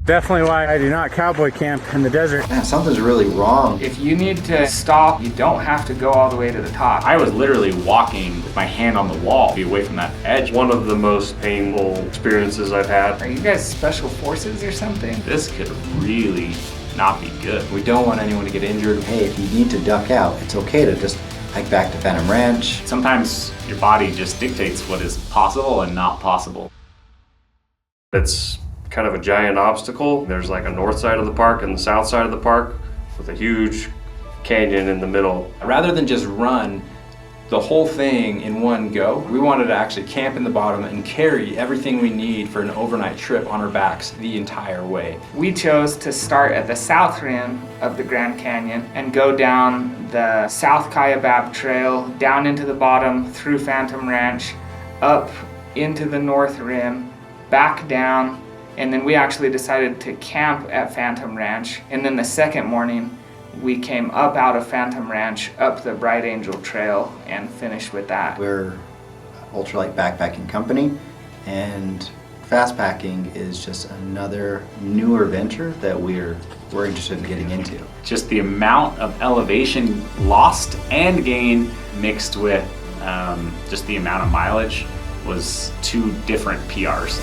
Definitely why I do not cowboy camp in the desert. Man, something's really wrong. If you need to stop, you don't have to go all the way to the top. I was literally walking with my hand on the wall to be away from that edge. One of the most painful experiences I've had. Are you guys special forces or something? This could really not be good. We don't want anyone to get injured. Hey, if you need to duck out, it's okay to just hike back to Phantom Ranch. Sometimes your body just dictates what is possible and not possible. It's kind of a giant obstacle. There's like a north side of the park and the south side of the park with a huge canyon in the middle. Rather than just run the whole thing in one go, we wanted to actually camp in the bottom and carry everything we need for an overnight trip on our backs the entire way. We chose to start at the south rim of the Grand Canyon and go down the South Kaibab Trail, down into the bottom through Phantom Ranch, up into the north rim, back down, and then we actually decided to camp at Phantom Ranch. And then the second morning, we came up out of Phantom Ranch, up the Bright Angel Trail, and finished with that. We're ultralight backpacking company, and Fastpacking is just another newer venture that we're interested in getting into. Just the amount of elevation lost and gained mixed with just the amount of mileage was two different PRs.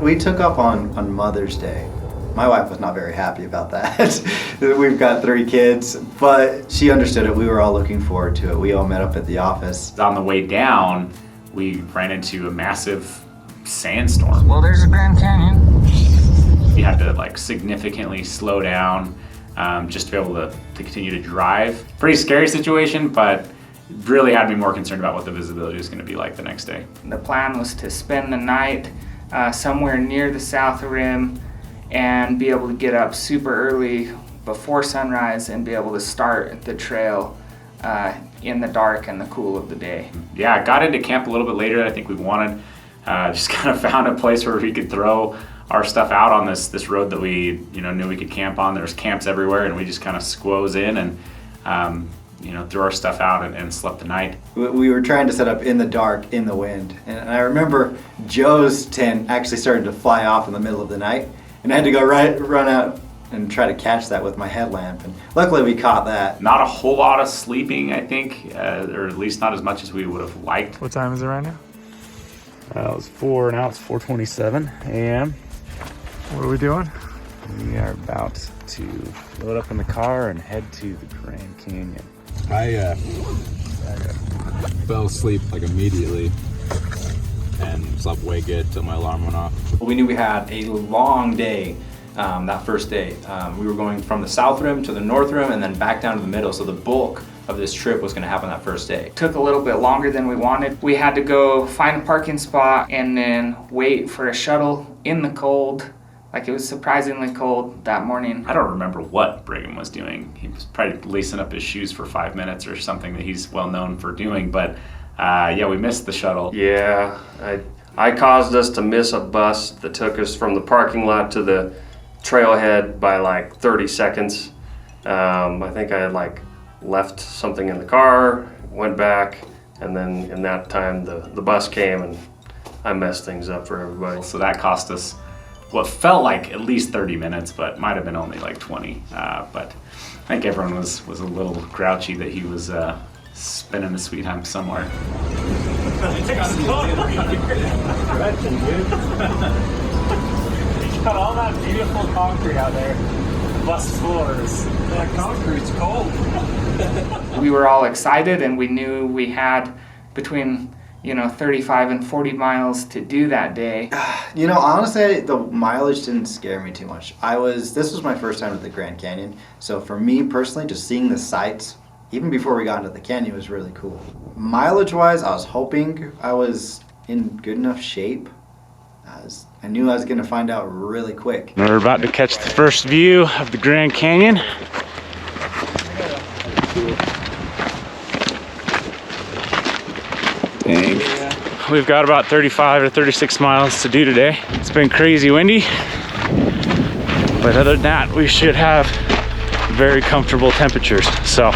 We took off on Mother's Day. My wife was not very happy about that. We've got 3 kids, but she understood it. We were all looking forward to it. We all met up at the office. On the way down, we ran into a massive sandstorm. Well, there's a Grand Canyon. We had to like significantly slow down just to be able to continue to drive. Pretty scary situation, but really had me more concerned about what the visibility was going to be like the next day. The plan was to spend the night somewhere near the south rim and be able to get up super early before sunrise and be able to start the trail in the dark and the cool of the day. Yeah, got into camp a little bit later than I think we wanted. Just kind of found a place where we could throw our stuff out on this road that we knew we could camp on. There's camps everywhere, and we just kind of squoze in and threw our stuff out and slept the night. We were trying to set up in the dark, in the wind. And I remember Joe's tent actually started to fly off in the middle of the night. And I had to go run out and try to catch that with my headlamp. And luckily we caught that. Not a whole lot of sleeping, I think, or at least not as much as we would have liked. What time is it right now? It was 4:27 a.m. What are we doing? We are about to load up in the car and head to the Grand Canyon. I fell asleep like immediately and slept way good till my alarm went off. We knew we had a long day that first day. We were going from the south rim to the north rim and then back down to the middle, so the bulk of this trip was going to happen that first day. Took a little bit longer than we wanted. We had to go find a parking spot and then wait for a shuttle in the cold. Like, it was surprisingly cold that morning. I don't remember what Brigham was doing. He was probably lacing up his shoes for 5 minutes or something that he's well known for doing, but yeah, we missed the shuttle. Yeah, I caused us to miss a bus that took us from the parking lot to the trailhead by like 30 seconds. I think I had like left something in the car, went back, and then in that time the bus came and I messed things up for everybody. So that cost us what felt like at least 30 minutes, but might have been only like 20. But I think everyone was a little grouchy that he was spending his sweet time somewhere. He's got all that beautiful concrete out there. Bus floors. That concrete's cold. We were all excited and we knew we had between 35 and 40 miles to do that day. Honestly, the mileage didn't scare me too much. This was my first time at the Grand Canyon, so for me personally, just seeing the sights, even before we got into the canyon, was really cool. Mileage-wise, I was hoping I was in good enough shape. I knew I was going to find out really quick. We're about to catch the first view of the Grand Canyon. Dang. We've got about 35 to 36 miles to do today. It's been crazy windy, but other than that, we should have very comfortable temperatures. So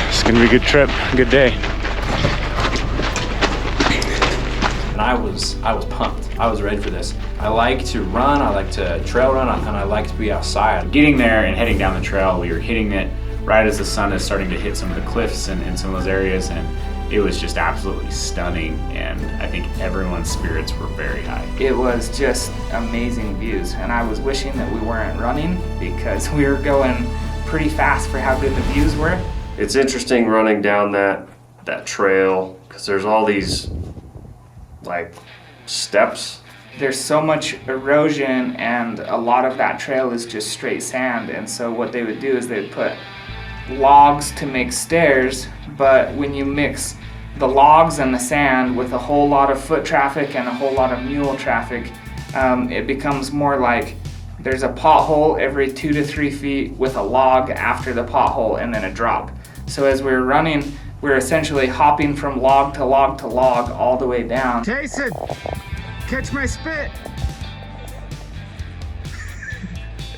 it's gonna be a good trip, good day. and I was pumped. I was ready for this. I like to run, I like to trail run, and I like to be outside. Getting there and heading down the trail, we were hitting it right as the sun is starting to hit some of the cliffs and some of those areas, and it was just absolutely stunning, and I think everyone's spirits were very high. It was just amazing views, and I was wishing that we weren't running because we were going pretty fast for how good the views were. It's interesting running down that trail because there's all these like steps. There's so much erosion, and a lot of that trail is just straight sand, and so what they would do is they'd put logs to make stairs, but when you mix the logs and the sand with a whole lot of foot traffic and a whole lot of mule traffic, it becomes more like there's a pothole every 2 to 3 feet with a log after the pothole and then a drop. So as we're running, we're essentially hopping from log to log to log all the way down. Jason, catch my spit.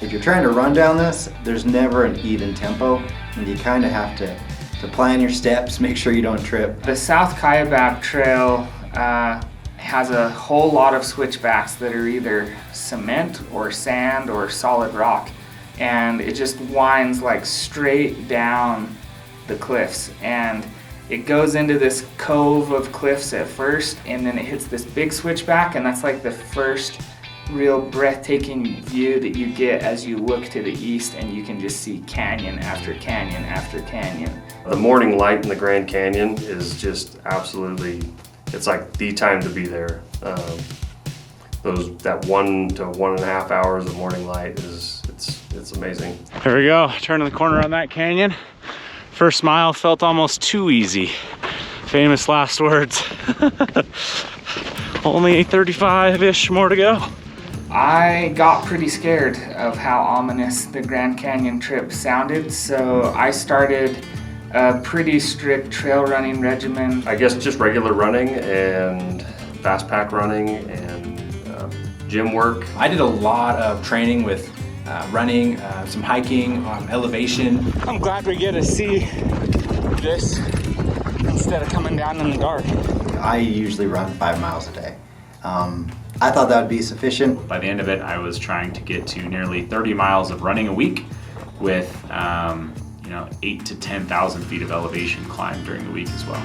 If you're trying to run down this, there's never an even tempo, and you kind of have to plan your steps, make sure you don't trip. The South Kaibab Trail has a whole lot of switchbacks that are either cement or sand or solid rock, and it just winds like straight down the cliffs, and it goes into this cove of cliffs at first, and then it hits this big switchback, and that's like the first real breathtaking view that you get as you look to the east, and you can just see canyon after canyon after canyon. The morning light in the Grand Canyon is just absolutely, it's like the time to be there. That 1 to 1.5 hours of morning light it's amazing. Here we go, turning the corner on that canyon. First mile felt almost too easy. Famous last words. Only 35-ish more to go. I got pretty scared of how ominous the Grand Canyon trip sounded, so I started a pretty strict trail running regimen. I guess just regular running and fast pack running and gym work. I did a lot of training with running, some hiking, elevation. I'm glad we get to see this instead of coming down in the dark. I usually run 5 miles a day. I thought that would be sufficient. By the end of it, I was trying to get to nearly 30 miles of running a week with 8 to 10,000 feet of elevation climbed during the week as well.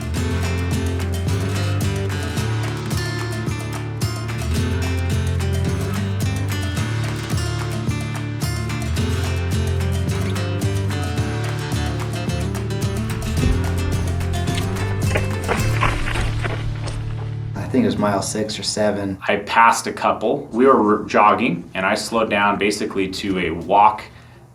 I think it was mile 6 or 7. I passed a couple. We were jogging, and I slowed down basically to a walk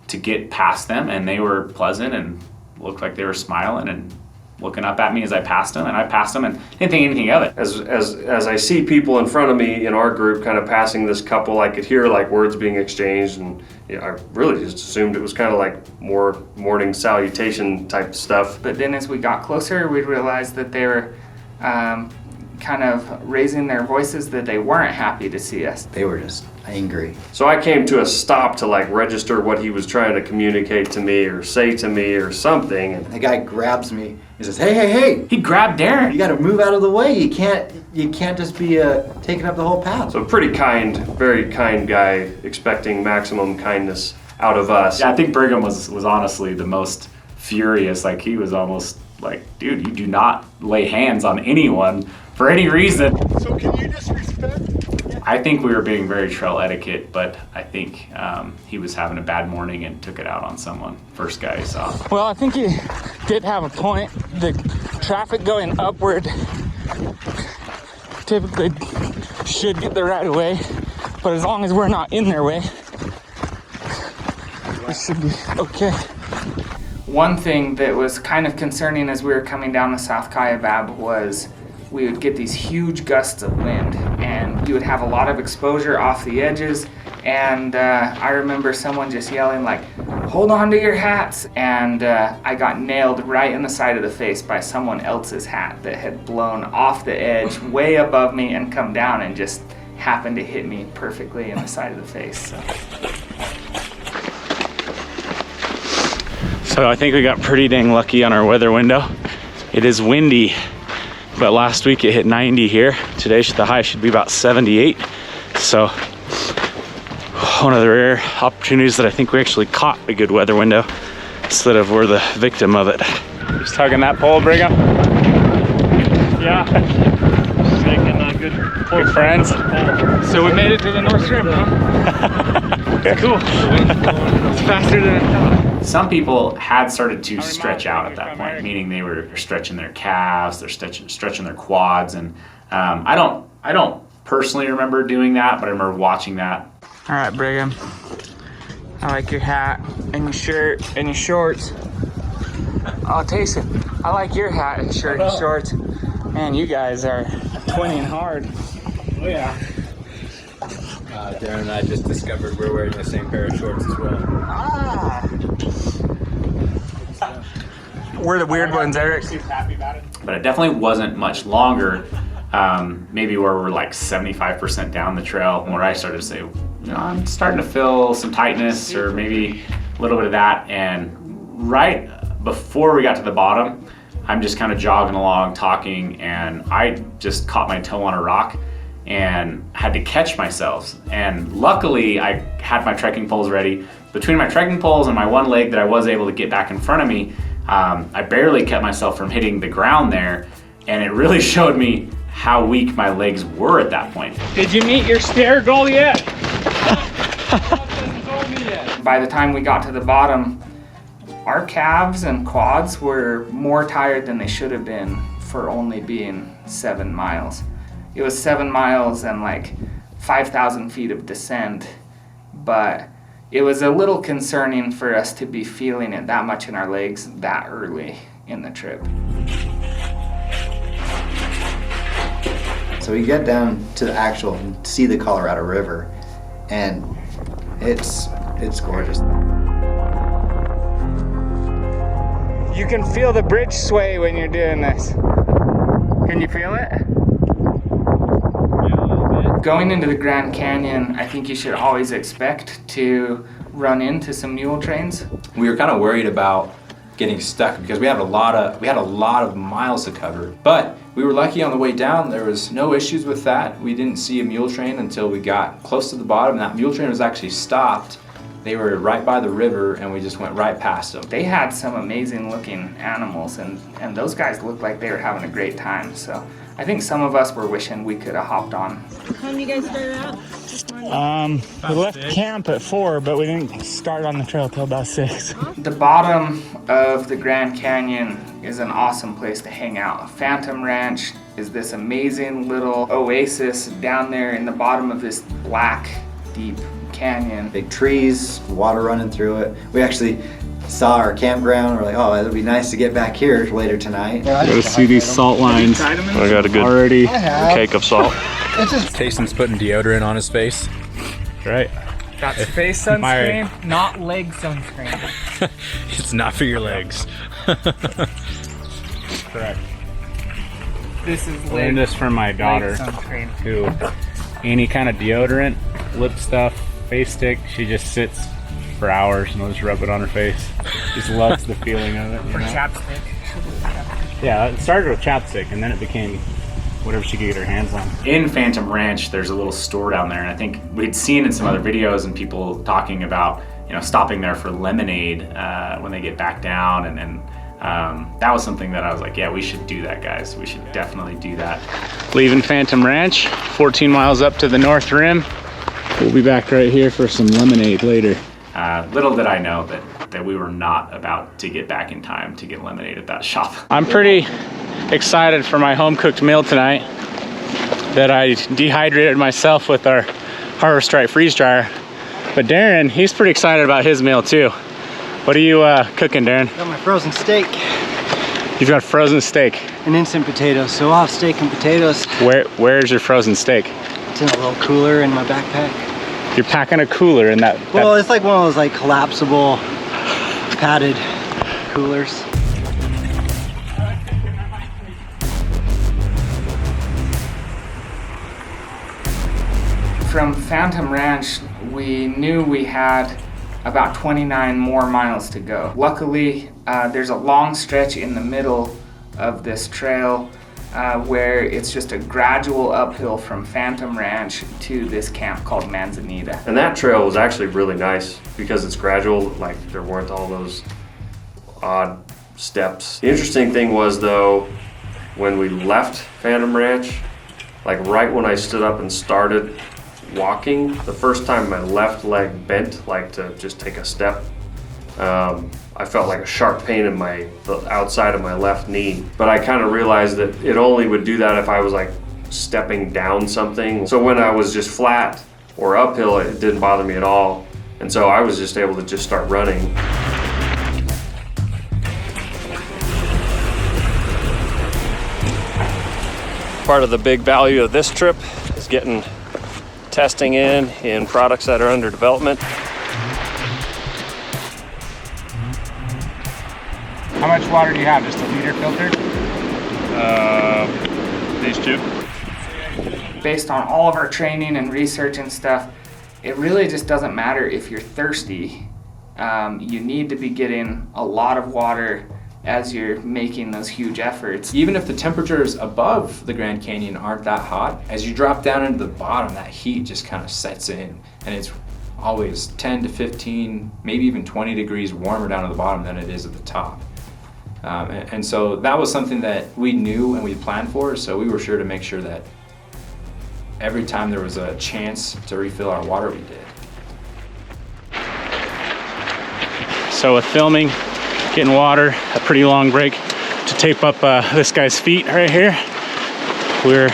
to get past them, and they were pleasant and looked like they were smiling and looking up at me as I passed them, and I passed them and didn't think anything of it. As I see people in front of me in our group kind of passing this couple, I could hear like words being exchanged, and I really just assumed it was kind of like more morning salutation type stuff. But then as we got closer, we realized that they were kind of raising their voices, that they weren't happy to see us. They were just angry. So I came to a stop to like register what he was trying to communicate to me or say to me or something. And the guy grabs me and says, "Hey, hey, hey! He grabbed Darren. You got to move out of the way. You can't just be taking up the whole path." So pretty kind, very kind guy, expecting maximum kindness out of us. Yeah, I think Brigham was honestly the most furious. Like, he was almost like, dude, you do not lay hands on anyone for any reason. So can you disrespect? I think we were being very trail etiquette, but I think he was having a bad morning and took it out on someone. First guy he saw. Well, I think he did have a point. The traffic going upward typically should get the right of way, but as long as we're not in their way, it should be okay. One thing that was kind of concerning as we were coming down the South Kaibab was we would get these huge gusts of wind, and you would have a lot of exposure off the edges, and I remember someone just yelling like, "Hold on to your hats," and I got nailed right in the side of the face by someone else's hat that had blown off the edge way above me and come down and just happened to hit me perfectly in the side of the face. So I think we got pretty dang lucky on our weather window. It is windy but last week it hit 90 here. Today the high should be about 78. So one of the rare opportunities that I think we actually caught a good weather window instead of we're the victim of it. Just tugging that pole, Brigham? Yeah. Just making good friends. So we made it to the North Rim, huh? Cool. It's faster than I thought. Some people had started to stretch out at that point, meaning they were stretching their calves, they're stretching their quads, and I don't personally remember doing that, but I remember watching that. All right, Brigham. I like your hat and your shirt and your shorts. Oh, Tayson, I like your hat and shirt and shorts. Man, you guys are twinning hard. Oh yeah. Darren and I just discovered we're wearing the same pair of shorts as well. Ah. We're the weird ones, Eric. But it definitely wasn't much longer, maybe where we're like 75% down the trail, where I started to say, you know, I'm starting to feel some tightness or maybe a little bit of that. And right before we got to the bottom, I'm just kind of jogging along, talking, and I just caught my toe on a rock and had to catch myself. And luckily, I had my trekking poles ready. Between my trekking poles and my one leg that I was able to get back in front of me, I barely kept myself from hitting the ground there, and it really showed me how weak my legs were at that point. Did you meet your stair goal yet? By the time we got to the bottom, our calves and quads were more tired than they should have been for only being 7 miles. It was 7 miles and like 5,000 feet of descent, but it was a little concerning for us to be feeling it that much in our legs that early in the trip. So we get down to the actual, see the Colorado River, and it's gorgeous. You can feel the bridge sway when you're doing this. Can you feel it? Yeah, a little bit. Going into the Grand Canyon, I think you should always expect to run into some mule trains. We were kind of worried about getting stuck because we had a lot of miles to cover. But we were lucky on the way down. There was no issues with that. We didn't see a mule train until we got close to the bottom. That mule train was actually stopped. They were right by the river, and we just went right past them. They had some amazing looking animals, and those guys looked like they were having a great time. So I think some of us were wishing we could have hopped on. What time you guys started out? We left camp at 4, but we didn't start on the trail till about 6. The bottom of the Grand Canyon is an awesome place to hang out. Phantom Ranch is this amazing little oasis down there in the bottom of this black, deep canyon. Big trees, water running through it. We actually saw our campground. We're like, oh, it'll be nice to get back here later tonight. Gotta see these salt lines. I got a good Already. cake of salt. Tayson's putting deodorant on his face. Right. That's face sunscreen, not leg sunscreen. It's not for your legs. Correct. This is leg, Learned this from my daughter, leg sunscreen. who any kind of deodorant, lip stuff, face stick, she just sits for hours and will just rub it on her face. Just loves the feeling of it. You Or know? chapstick. Yeah, it started with chapstick and then it became whatever she could get her hands on. In Phantom Ranch, there's a little store down there, and I think we'd seen in some other videos and people talking about, you know, stopping there for lemonade when they get back down, and that was something that I was like, yeah, we should do that, guys. We should definitely do that. Leaving Phantom Ranch, 14 miles up to the North Rim. We'll be back right here for some lemonade later. Little did I know that we were not about to get back in time to get lemonade at that shop. I'm pretty excited for my home-cooked meal tonight that I dehydrated myself with our Harvest Right freeze dryer. But Darren, he's pretty excited about his meal too. What are you cooking, Darren? Got my frozen steak You've got frozen steak. and instant potatoes. So I'll have steak and potatoes. Where's your frozen steak? It's in a little cooler in my backpack. You're packing a cooler in that. Well, it's like one of those like collapsible padded coolers. From Phantom Ranch, we knew we had about 29 more miles to go. Luckily, there's a long stretch in the middle of this trail where it's just a gradual uphill from Phantom Ranch to this camp called Manzanita. And that trail was actually really nice because it's gradual, like there weren't all those odd steps. The interesting thing was though, when we left Phantom Ranch, like right when I stood up and started walking, the first time my left leg bent, like to just take a step, I felt like a sharp pain in the outside of my left knee. But I kind of realized that it only would do that if I was like stepping down something. So when I was just flat or uphill, it didn't bother me at all. And so I was just able to just start running. Part of the big value of this trip is getting testing in products that are under development. How much water do you have? Just a liter filter? These two. Based on all of our training and research and stuff, it really just doesn't matter if you're thirsty. You need to be getting a lot of water as you're making those huge efforts. Even if the temperatures above the Grand Canyon aren't that hot, as you drop down into the bottom, that heat just kind of sets in, and it's always 10 to 15, maybe even 20 degrees warmer down at the bottom than it is at the top. And so that was something that we knew and we planned for, so we were sure to make sure that every time there was a chance to refill our water, we did. So with filming, getting water, a pretty long break to tape up this guy's feet right here. We're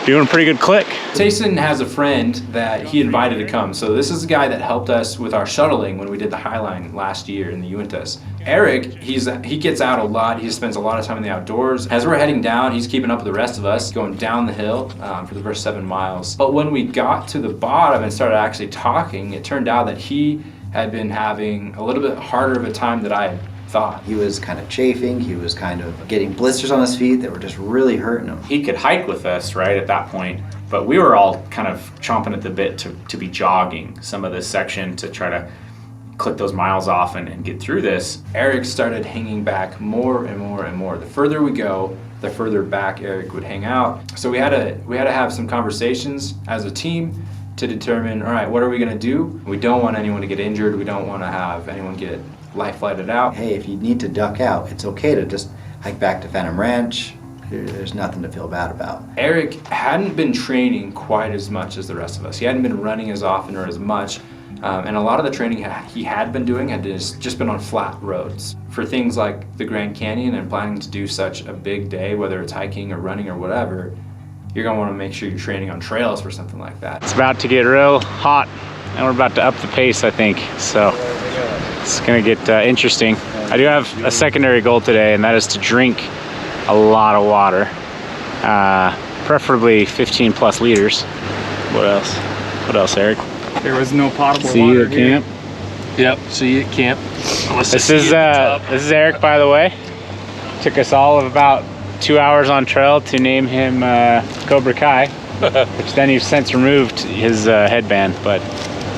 doing a pretty good click. Tayson has a friend that he invited to come. So this is the guy that helped us with our shuttling when we did the Highline last year in the Uintas. Eric, he gets out a lot. He spends a lot of time in the outdoors. As we're heading down, he's keeping up with the rest of us, going down the hill for the first 7 miles. But when we got to the bottom and started actually talking, it turned out that he had been having a little bit harder of a time than I thought. He was kind of chafing, he was kind of getting blisters on his feet that were just really hurting him. He could hike with us right at that point, but we were all kind of chomping at the bit to be jogging some of this section to try to click those miles off and get through this. Eric started hanging back more and more and more. The further we go, the further back Eric would hang out. So we had to have some conversations as a team to determine, all right, what are we gonna do? We don't want anyone to get injured. We don't want to have anyone get life flighted out. Hey, if you need to duck out, it's okay to just hike back to Phantom Ranch. There's nothing to feel bad about. Eric hadn't been training quite as much as the rest of us. He hadn't been running as often or as much. And a lot of the training he had been doing had just been on flat roads. For things like the Grand Canyon and planning to do such a big day, whether it's hiking or running or whatever, you're gonna wanna make sure you're training on trails for something like that. It's about to get real hot and we're about to up the pace, I think. So it's gonna get interesting. I do have a secondary goal today, and that is to drink a lot of water, preferably 15 plus liters. What else? What else, Eric? There was no potable See water you at camp. Yep, see you at camp. This is Eric, by the way. Took us all of about 2 hours on trail to name him Cobra Kai, which then he's since removed his headband, but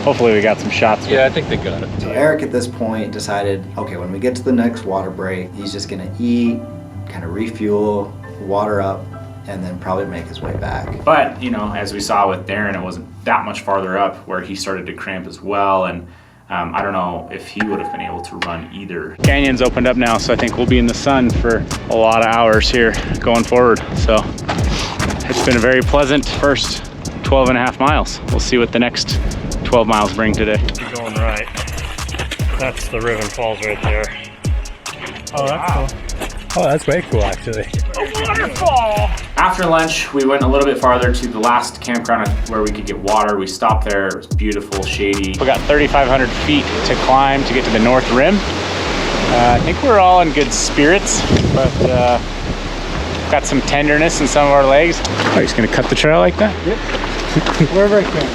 hopefully we got some shots. Yeah, I think they got it. So Eric at this point decided, okay, when we get to the next water break, he's just gonna eat, kind of refuel, water up, and then probably make his way back. But, you know, as we saw with Darren, it wasn't that much farther up where he started to cramp as well. And I don't know if he would have been able to run either. Canyon's opened up now, so I think we'll be in the sun for a lot of hours here going forward. So it's been a very pleasant first 12 and a half miles. We'll see what the next 12 miles bring today. You're going right. That's the Riven Falls right there. Oh, that's cool. Oh, that's way cool, actually. A waterfall! After lunch, we went a little bit farther to the last campground where we could get water. We stopped there. It was beautiful, shady. We got 3,500 feet to climb to get to the North Rim. I think we're all in good spirits, but got some tenderness in some of our legs. Are you just gonna cut the trail like that? Yep. Wherever I can.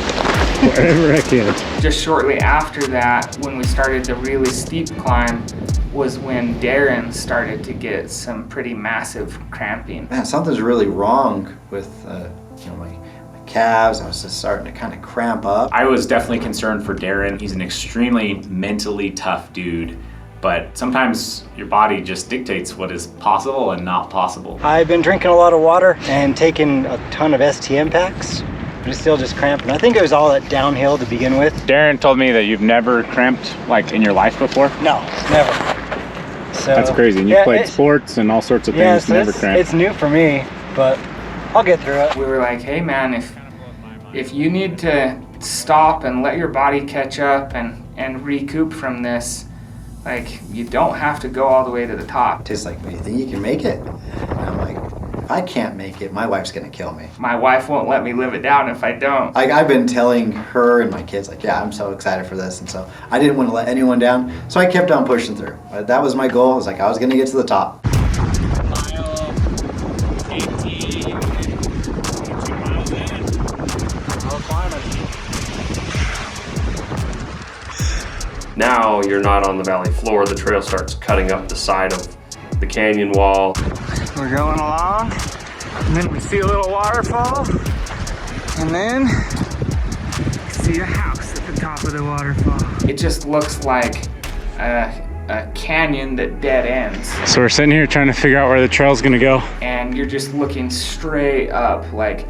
Wherever I can. Just shortly after that, when we started the really steep climb, was when Darren started to get some pretty massive cramping. Man, something's really wrong with my calves. I was just starting to kind of cramp up. I was definitely concerned for Darren. He's an extremely mentally tough dude. but sometimes your body just dictates what is possible and not possible. I've been drinking a lot of water and taking a ton of STM packs, but it's still just cramping. I think it was all that downhill to begin with. Darren told me that you've never cramped like in your life before. No, never. So, That's crazy. And you played sports and all sorts of things, so never cramped. It's new for me, but I'll get through it. We were like, hey man, if you need to stop and let your body catch up and recoup from this, like, you don't have to go all the way to the top. Tastes like, do you think you can make it? And I'm like, if I can't make it, my wife's gonna kill me. My wife won't let me live it down if I don't. Like, I've been telling her and my kids, like, yeah, I'm so excited for this, and so I didn't want to let anyone down, so I kept on pushing through. That was my goal. I was like, I was gonna get to the top. Now you're not on the valley floor. The trail starts cutting up the side of the canyon wall. We're going along, and then we see a little waterfall, and then see a house at the top of the waterfall. It just looks like a canyon that dead ends. So we're sitting here trying to figure out where the trail's gonna go. And you're just looking straight up, like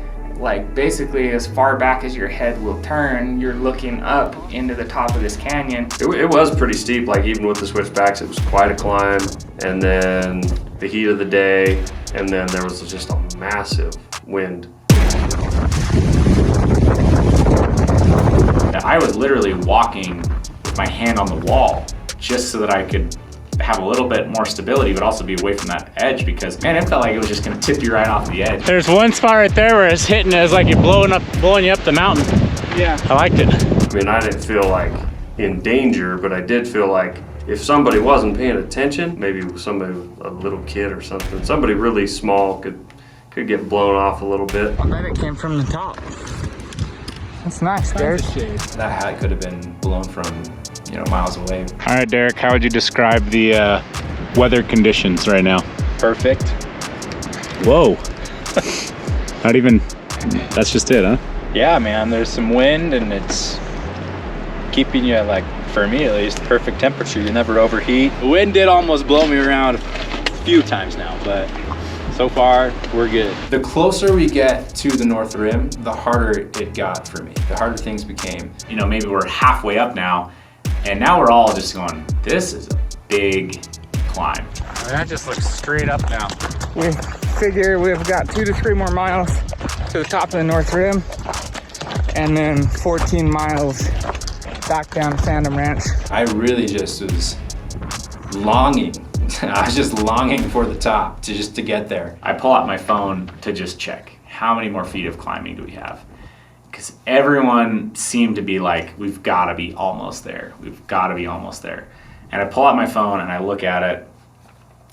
basically as far back as your head will turn, you're looking up into the top of this canyon. It was pretty steep, like even with the switchbacks, it was quite a climb. And then the heat of the day, and then there was just a massive wind. I was literally walking with my hand on the wall just so that I could have a little bit more stability, but also be away from that edge, because man, it felt like it was just gonna tip you right off the edge. There's one spot right there where it's hitting as like you're blowing you up the mountain. Yeah. I liked it. I mean, I didn't feel like in danger, but I did feel like if somebody wasn't paying attention, maybe somebody, a little kid or something, somebody really small could get blown off a little bit. I bet it came from the top. That's nice, Derek. That hat could have been blown from, miles away. All right, Derek, how would you describe the weather conditions right now? Perfect. Whoa. Not even, that's just it, huh? Yeah, man, there's some wind and it's keeping you, like, for me at least, perfect temperature. You never overheat. The wind did almost blow me around a few times now, but so far, we're good. The closer we get to the North Rim, the harder it got for me. The harder things became. Maybe we're halfway up now, and now we're all just going, this is a big climb. That just looks straight up now. We figure we've got 2 to 3 more miles to the top of the North Rim, and then 14 miles back down to Phantom Ranch. I really just was longing. I was just longing for the top to get there. I pull out my phone to just check how many more feet of climbing do we have, because everyone seemed to be like, we've got to be almost there. We've got to be almost there. And I pull out my phone and I look at it.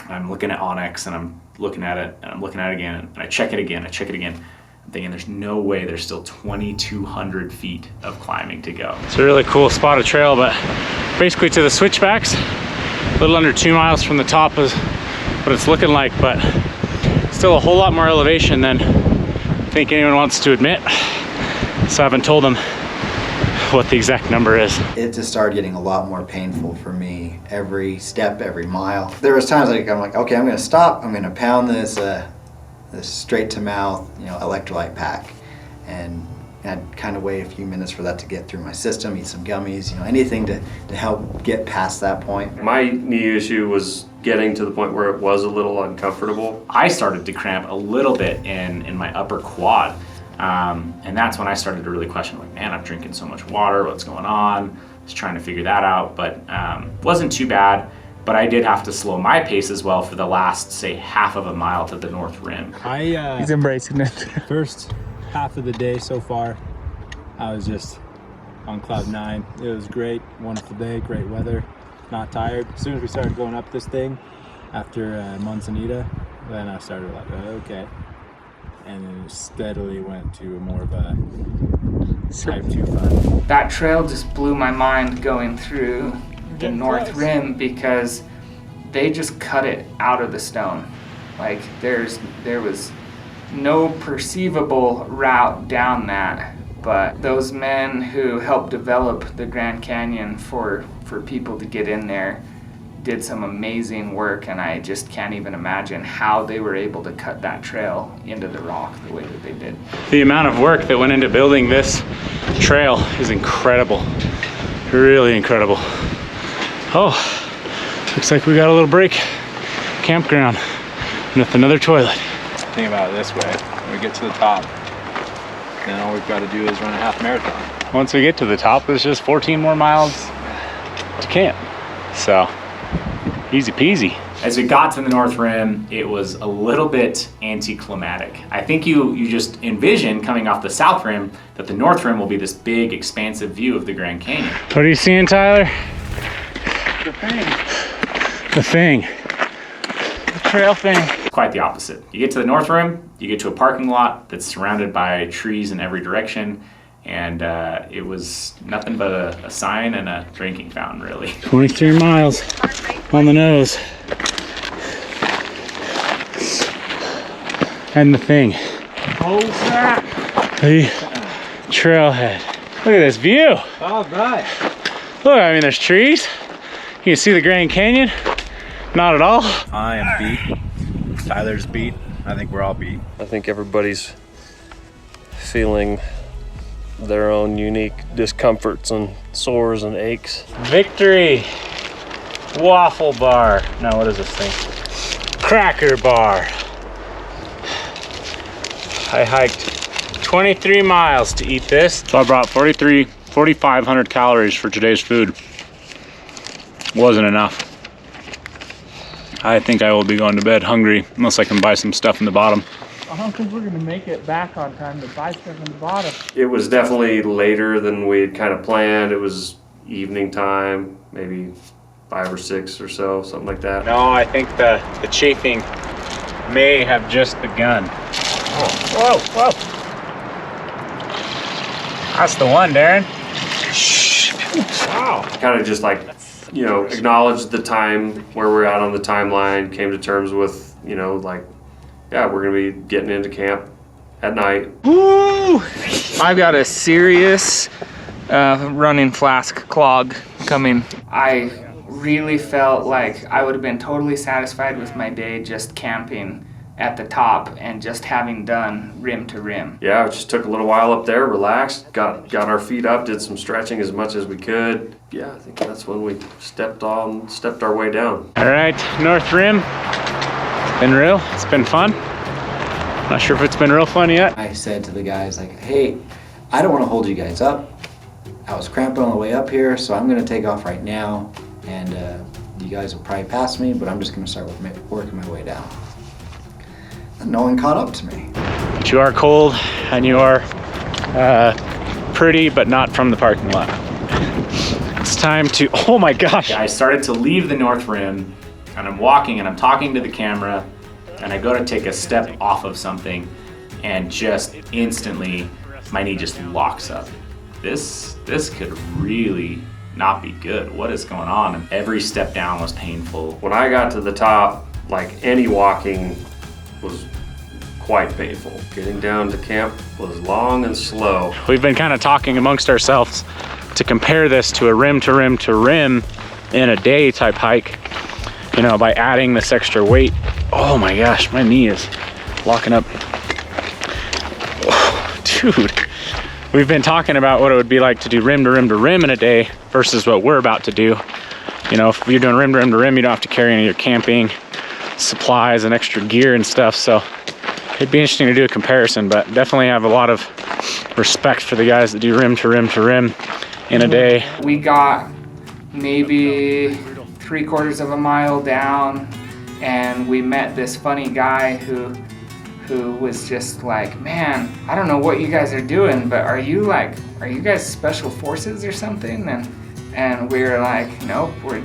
I'm looking at Onyx and I'm looking at it and I'm looking at it again and I check it again. I'm thinking there's no way there's still 2,200 feet of climbing to go. It's a really cool spot of trail, but basically to the switchbacks, a little under 2 miles from the top is what it's looking like, but still a whole lot more elevation than I think anyone wants to admit. So I haven't told them what the exact number is. It just started getting a lot more painful for me every step, every mile. There was times like I'm like, okay, I'm gonna stop. I'm gonna pound this straight to mouth, electrolyte pack, and I'd kind of wait a few minutes for that to get through my system, eat some gummies, anything to help get past that point. My knee issue was getting to the point where it was a little uncomfortable. I started to cramp a little bit in my upper quad. And that's when I started to really question, like, man, I'm drinking so much water, what's going on? Just trying to figure that out, but wasn't too bad. But I did have to slow my pace as well for the last, say, half of a mile to the North Rim. He's embracing it. First half of the day so far, I was just on cloud 9. It was great, wonderful day, great weather, not tired. As soon as we started going up this thing, after Manzanita, then I started like, okay. And then it steadily went to more of a type 2 fun. That trail just blew my mind going through the North Rim, because they just cut it out of the stone. Like there was no perceivable route down that, but those men who helped develop the Grand Canyon for people to get in there, did some amazing work, and I just can't even imagine how they were able to cut that trail into the rock the way that they did. The amount of work that went into building this trail is incredible. Really incredible. Oh, looks like we got a little break campground with another toilet. Think about it this way: when we get to the top, then all we've got to do is run a half marathon. Once we get to the top, there's just 14 more miles to camp. So, easy peasy. As we got to the North Rim, it was a little bit anticlimactic. I think you just envision coming off the South Rim that the North Rim will be this big, expansive view of the Grand Canyon. What are you seeing, Tyler? The thing. The thing. The trail thing. Quite the opposite. You get to the North Rim, you get to a parking lot that's surrounded by trees in every direction, and it was nothing but a sign and a drinking fountain, really. 23 miles on the nose. And the thing. Oh crap! The trailhead. Look at this view. All right. Look, I mean, there's trees. You can see the Grand Canyon. Not at all. I am beat. Tyler's beat. I think we're all beat. I think everybody's feeling their own unique discomforts and sores and aches. Victory. Waffle bar. No, what is this thing? Cracker bar. I hiked 23 miles to eat this. So I brought 4,500 calories for today's food. Wasn't enough. I think I will be going to bed hungry unless I can buy some stuff in the bottom. I don't think we're gonna make it back on time to buy stuff in the bottom. It was definitely later than we'd kind of planned. It was evening time, maybe 5 or 6 or so, something like that. No, I think the chafing may have just begun. Whoa, whoa. That's the one, Darren. Wow. Kind of just like, you know, acknowledged the time where we're at on the timeline, came to terms with, you know, like, yeah, we're gonna be getting into camp at night. Woo! I've got a serious running flask clog coming. I really felt like I would have been totally satisfied with my day just camping at the top and just having done rim to rim. Yeah, it just took a little while up there, relaxed, got our feet up, did some stretching as much as we could. Yeah, I think that's when we stepped our way down. All right, North Rim. Been real, it's been fun. Not sure if it's been real fun yet. I said to the guys, like, hey, I don't want to hold you guys up. I was cramping on the way up here, so I'm going to take off right now. And you guys will probably pass me, but I'm just going to start working my way down. And no one caught up to me. But you are cold, and you are pretty, but not from the parking lot. It's time to, oh my gosh. I started to leave the North Rim, and I'm walking and I'm talking to the camera, and I go to take a step off of something, and just instantly my knee just locks up. This could really not be good. What is going on? And every step down was painful. When I got to the top, like any walking was quite painful. Getting down to camp was long and slow. We've been kind of talking amongst ourselves to compare this to a rim to rim to rim in a day type hike, you know, by adding this extra weight. Oh my gosh, my knee is locking up. Oh, dude, we've been talking about what it would be like to do rim to rim to rim in a day versus what we're about to do. You know, if you're doing rim to rim to rim, you don't have to carry any of your camping supplies and extra gear and stuff. So it'd be interesting to do a comparison, but definitely have a lot of respect for the guys that do rim to rim to rim in a day. We got maybe 3/4 of a mile down, and we met this funny guy who was just like, man, I don't know what you guys are doing, but are you guys special forces or something? And we were like, nope, we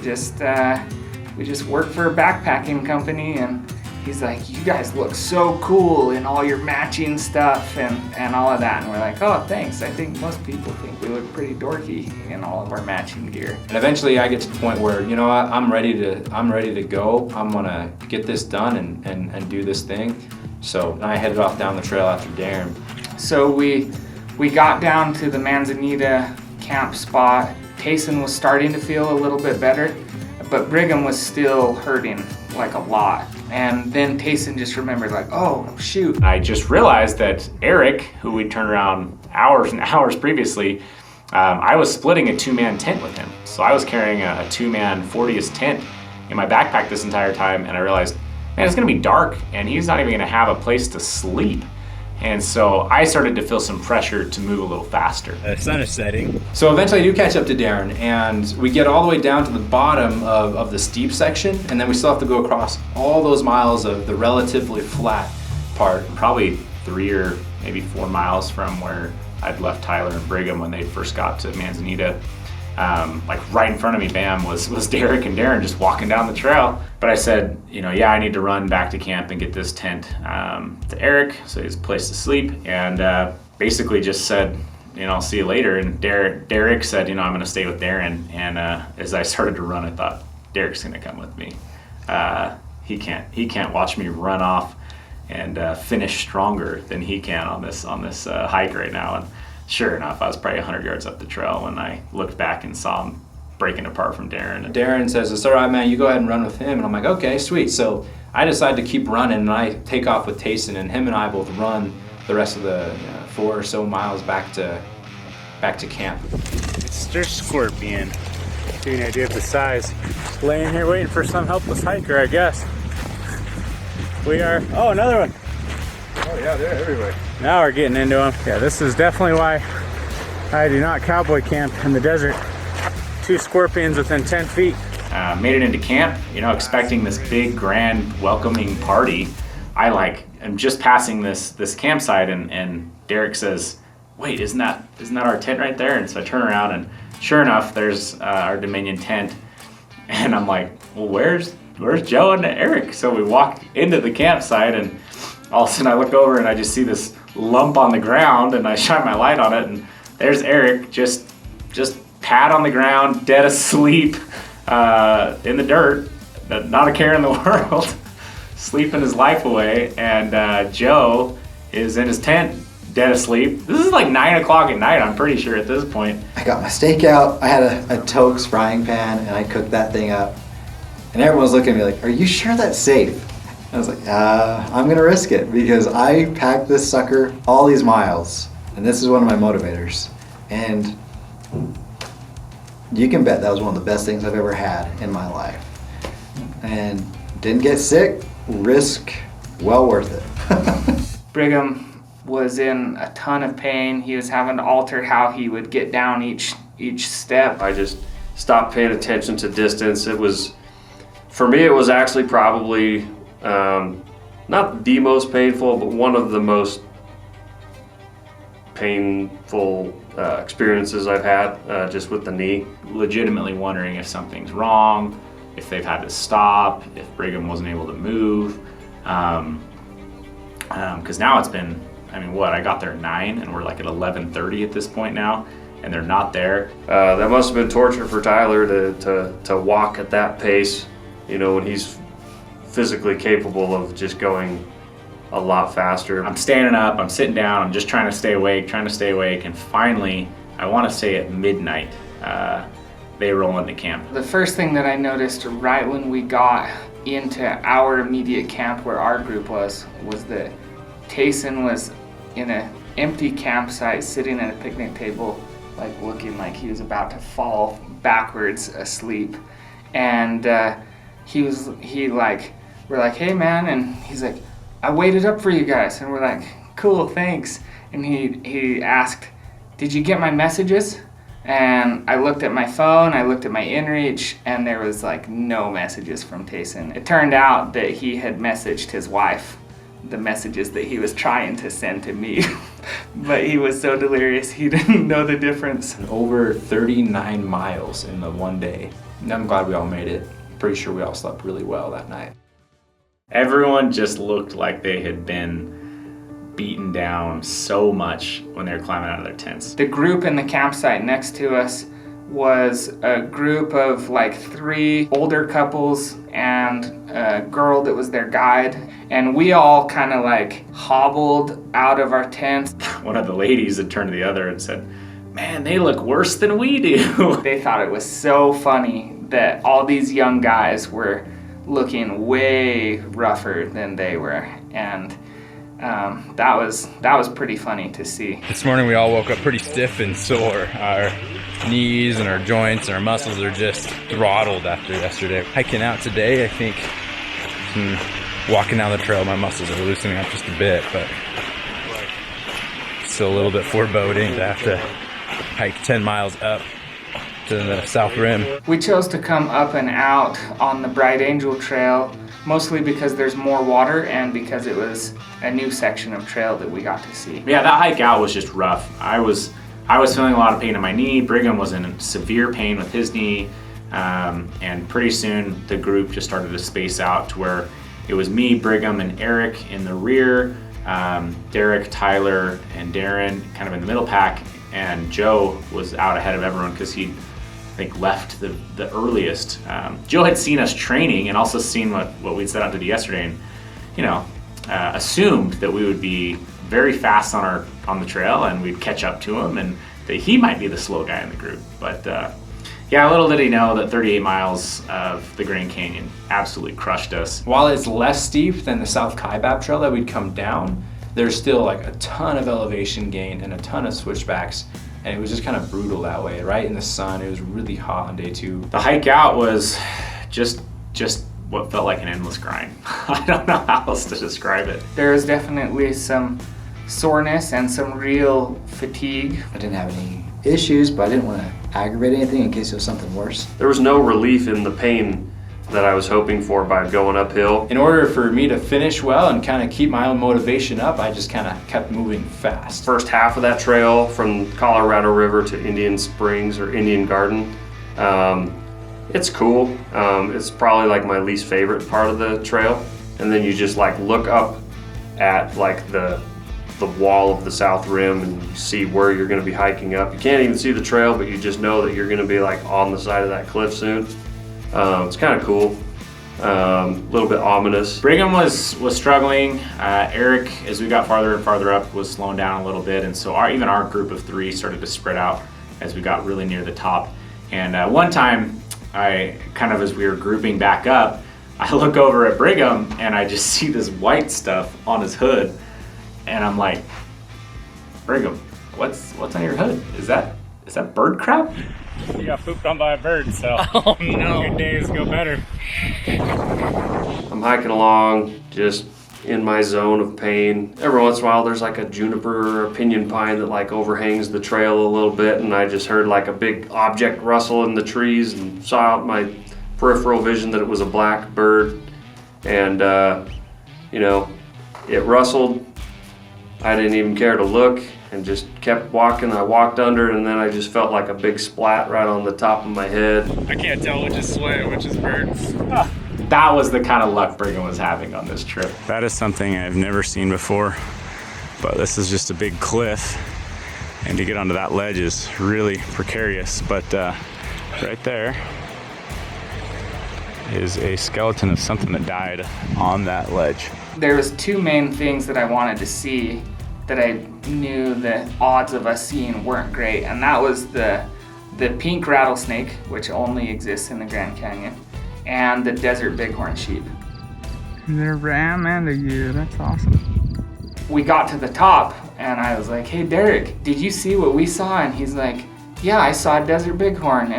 just work for a backpacking company. And he's like, you guys look so cool in all your matching stuff and all of that. And we're like, oh, thanks. I think most people think we look pretty dorky in all of our matching gear. And eventually I get to the point where, you know what, I'm ready to go. I'm gonna get this done and do this thing. So I headed off down the trail after Darren. So we got down to the Manzanita camp spot. Tayson was starting to feel a little bit better, but Brigham was still hurting like a lot. And then Tayson just remembered like, oh shoot. I just realized that Eric, who we'd turned around hours and hours previously, I was splitting a 2-man tent with him. So I was carrying a 2-man 40th tent in my backpack this entire time, and I realized, man, it's gonna be dark and he's not even gonna have a place to sleep. And so I started to feel some pressure to move a little faster. The sun is setting. So eventually I do catch up to Darren, and we get all the way down to the bottom of the steep section, and then we still have to go across all those miles of the relatively flat part. Probably 3 or maybe 4 miles from where I'd left Tyler and Brigham when they first got to Manzanita. Like right in front of me, bam, was Derek and Darren just walking down the trail. But I said, you know, yeah, I need to run back to camp and get this tent to Eric so he has a place to sleep. And basically just said, you know, I'll see you later. And Derek said, you know, I'm going to stay with Darren. And as I started to run, I thought, Derek's going to come with me. He can't watch me run off and finish stronger than he can on this hike right now. And sure enough, I was probably 100 yards up the trail when I looked back and saw him breaking apart from Darren. Darren says, it's all right, man, you go ahead and run with him. And I'm like, okay, sweet. So I decided to keep running, and I take off with Tayson, and him and I both run the rest of the 4 or so miles back to camp. It's just scorpion. Give you an idea of the size. Laying here waiting for some helpless hiker, I guess. We are, oh, another one. Oh yeah, they're everywhere. Now we're getting into them. Yeah, this is definitely why I do not cowboy camp in the desert. 2 scorpions within 10 feet. Made it into camp, you know, expecting this big, grand, welcoming party. I'm just passing this campsite, and Derek says, wait, isn't that our tent right there? And so I turn around, and sure enough, there's our Dominion tent. And I'm like, well, where's Joe and Eric? So we walk into the campsite, and all of a sudden I look over and I just see this lump on the ground, and I shine my light on it, and there's Eric just pad on the ground, dead asleep in the dirt, not a care in the world, sleeping his life away. And Joe is in his tent, dead asleep. This is like 9 o'clock at night, I'm pretty sure at this point. I got my steak out. I had a Tokes frying pan, and I cooked that thing up. And everyone's looking at me like, are you sure that's safe? I was like, I'm gonna risk it, because I packed this sucker all these miles, and this is one of my motivators. And you can bet that was one of the best things I've ever had in my life. And didn't get sick, risk well worth it. Brigham was in a ton of pain. He was having to alter how he would get down each step. I just stopped paying attention to distance. For me, it was actually probably not the most painful, but one of the most painful experiences I've had just with the knee. Legitimately wondering if something's wrong, if they've had to stop, if Brigham wasn't able to move. Because now it's been, I got there at 9 and we're like at 11:30 at this point now, and they're not there. That must have been torture for Tyler to walk at that pace, you know, when he's physically capable of just going a lot faster. I'm standing up, I'm sitting down, I'm just trying to stay awake, and finally, I want to say at midnight, they roll into camp. The first thing that I noticed right when we got into our immediate camp where our group was that Tayson was in an empty campsite sitting at a picnic table, like looking like he was about to fall backwards asleep. And we're like, hey man, and he's like, I waited up for you guys. And we're like, cool, thanks. And he asked, did you get my messages? And I looked at my phone, I looked at my inReach, and there was like no messages from Tayson. It turned out that he had messaged his wife the messages that he was trying to send to me. But he was so delirious, he didn't know the difference. Over 39 miles in the one day. And I'm glad we all made it. Pretty sure we all slept really well that night. Everyone just looked like they had been beaten down so much when they were climbing out of their tents. The group in the campsite next to us was a group of like 3 older couples and a girl that was their guide. And we all kind of like hobbled out of our tents. One of the ladies had turned to the other and said, man, they look worse than we do. They thought it was so funny that all these young guys were looking way rougher than they were, and that was pretty funny to see. This morning we all woke up pretty stiff and sore. Our knees and our joints and our muscles are just throttled after yesterday. Hiking out today, I think, walking down the trail, my muscles are loosening up just a bit, but still a little bit foreboding to have to hike 10 miles up to the South Rim. We chose to come up and out on the Bright Angel Trail, mostly because there's more water and because it was a new section of trail that we got to see. Yeah, that hike out was just rough. I was feeling a lot of pain in my knee. Brigham was in severe pain with his knee, and pretty soon the group just started to space out to where it was me, Brigham, and Eric in the rear, Derek, Tyler, and Darren kind of in the middle pack, and Joe was out ahead of everyone because he, I think, left the earliest. Joe had seen us training and also seen what we'd set out to do yesterday, and assumed that we would be very fast on the trail and we'd catch up to him and that he might be the slow guy in the group. But yeah, little did he know that 38 miles of the Grand Canyon absolutely crushed us. While it's less steep than the South Kaibab Trail that we'd come down, there's still like a ton of elevation gain and a ton of switchbacks, and it was just kind of brutal that way, right in the sun. It was really hot on day 2. The hike out was just what felt like an endless grind. I don't know how else to describe it. There was definitely some soreness and some real fatigue. I didn't have any issues, but I didn't want to aggravate anything in case it was something worse. There was no relief in the pain that I was hoping for by going uphill. In order for me to finish well and kind of keep my own motivation up, I just kind of kept moving fast. First half of that trail from Colorado River to Indian Springs or Indian Garden, it's cool. It's probably like my least favorite part of the trail. And then you just like look up at like the wall of the South Rim and you see where you're gonna be hiking up. You can't even see the trail, but you just know that you're gonna be like on the side of that cliff soon. It's kind of cool, a little bit ominous. Brigham was struggling. Eric, as we got farther and farther up, was slowing down a little bit, and so even our group of 3 started to spread out as we got really near the top. And one time, as we were grouping back up, I look over at Brigham and I just see this white stuff on his hood, and I'm like, Brigham, what's on your hood? Is that bird crap? You got pooped on by a bird, so oh no, your days go better. I'm hiking along, just in my zone of pain. Every once in a while there's like a juniper or a pinyon pine that like overhangs the trail a little bit, and I just heard like a big object rustle in the trees and saw out my peripheral vision that it was a black bird. And it rustled. I didn't even care to look and just kept walking. I walked under it, and then I just felt like a big splat right on the top of my head. I can't tell which is sweat, which is birds. That was the kind of luck Brigham was having on this trip. That is something I've never seen before, but this is just a big cliff, and to get onto that ledge is really precarious. But right there is a skeleton of something that died on that ledge. There was 2 main things that I wanted to see that I knew the odds of us seeing weren't great, and that was the pink rattlesnake, which only exists in the Grand Canyon, and the desert bighorn sheep. They're ram and a ewe, that's awesome. We got to the top and I was like, hey Derek, did you see what we saw? And he's like, yeah, I saw a desert bighorn.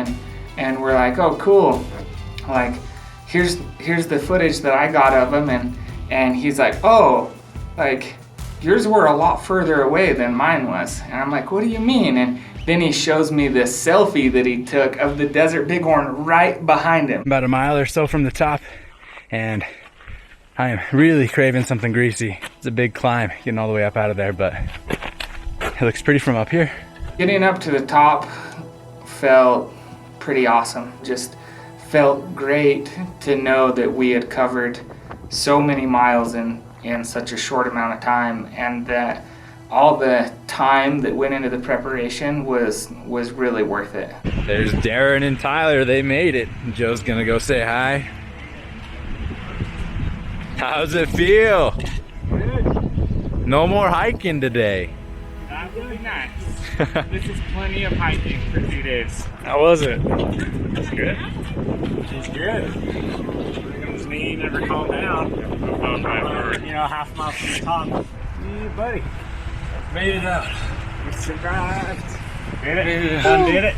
And we're like, oh cool. Like, here's the footage that I got of him, and he's like, oh, like, yours were a lot further away than mine was. And I'm like, what do you mean? And then he shows me this selfie that he took of the desert bighorn right behind him. About a mile or so from the top, and I am really craving something greasy. It's a big climb getting all the way up out of there, but it looks pretty from up here. Getting up to the top felt pretty awesome. Just felt great to know that we had covered so many miles in such a short amount of time, and that all the time that went into the preparation was really worth it. There's Darren and Tyler, they made it. Joe's gonna go say hi. How's it feel? Good. No more hiking today. Not really nice. This is plenty of hiking for 2 days. How was it? It's good. It's good. Me never calm down. You know, half a mile from the top. Yeah, buddy. Made it up. We survived. Did it? Did it.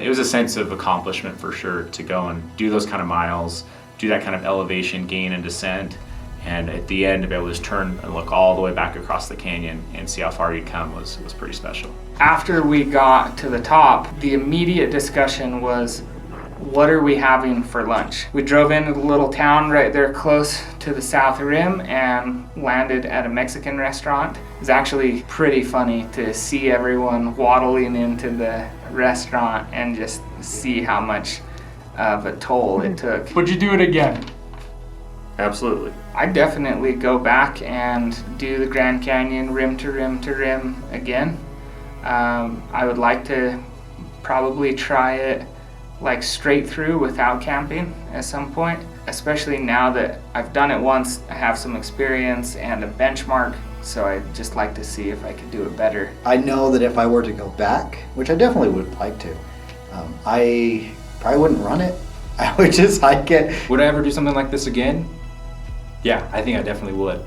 It was a sense of accomplishment for sure to go and do those kind of miles, do that kind of elevation gain and descent, and at the end to be able to just turn and look all the way back across the canyon and see how far you'd come was pretty special. After we got to the top, the immediate discussion was, what are we having for lunch? We drove into the little town right there close to the South Rim and landed at a Mexican restaurant. It was actually pretty funny to see everyone waddling into the restaurant and just see how much of a toll it took. Would you do it again? Absolutely. I definitely go back and do the Grand Canyon rim to rim to rim again. I would like to probably try it like straight through without camping at some point, especially now that I've done it once. I have some experience and a benchmark, so I'd just like to see if I could do it better. I know that if I were to go back, which I definitely would like to, I probably wouldn't run it. I would just hike it. Would I ever do something like this again? Yeah, I think I definitely would.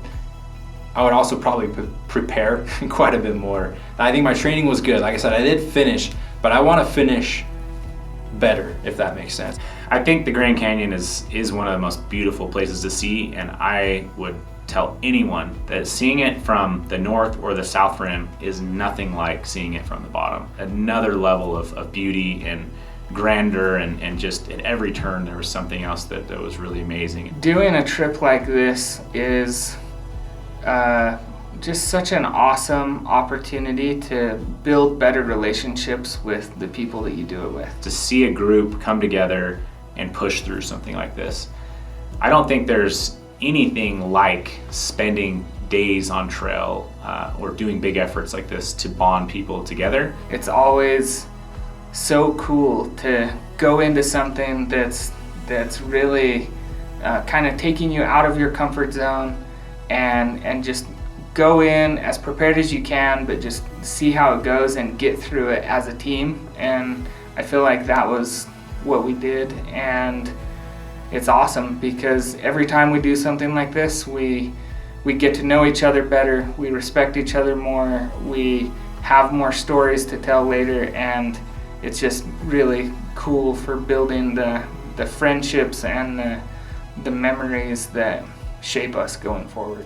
I would also probably prepare quite a bit more. I think my training was good. Like I said, I did finish, but I want to finish better, if that makes sense. I think the Grand Canyon is one of the most beautiful places to see, and I would tell anyone that seeing it from the north or the south rim is nothing like seeing it from the bottom. Another level of beauty and grandeur, and just at every turn there was something else that was really amazing. Doing a trip like this is just such an awesome opportunity to build better relationships with the people that you do it with. To see a group come together and push through something like this, I don't think there's anything like spending days on trail or doing big efforts like this to bond people together. It's always so cool to go into something that's really kind of taking you out of your comfort zone and just go in as prepared as you can, but just see how it goes and get through it as a team. And I feel like that was what we did, and it's awesome because every time we do something like this, we get to know each other better, we respect each other more, we have more stories to tell later, and it's just really cool for building the friendships and the memories that shape us going forward.